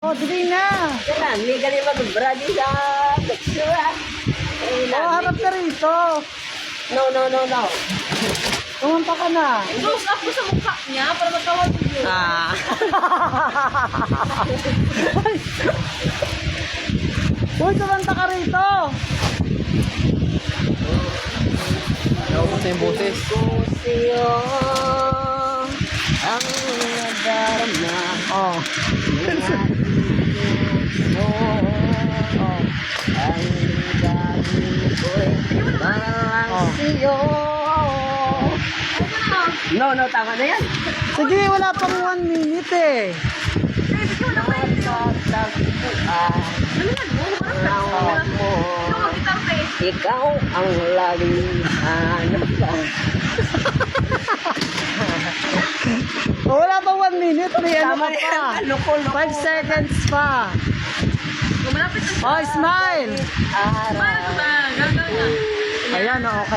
Oh, dili na. Kailan, may galing mag-brady sa tekstura. Oh, harap ka rito. No. Tumampa ka na. Close up ko sa mukha niya para magkawag yun. Uy, tumanta ka rito. Naubos na yung boses. Ko siyo ang nadarama. Oh. Ang dami ko'y parang siyo. No, tama na yan. Sige, wala pang 1 minute eh. Matatagpuan mo. Ikaw ang laging hanap ko. Oh, wala pang 1 minute. May ano Tama ka na pa. yan. Loko-loko. 5 seconds pa. Malapit na. Oh, smile. Araw. Smile ka ba? Ganda na. Ayan, okay.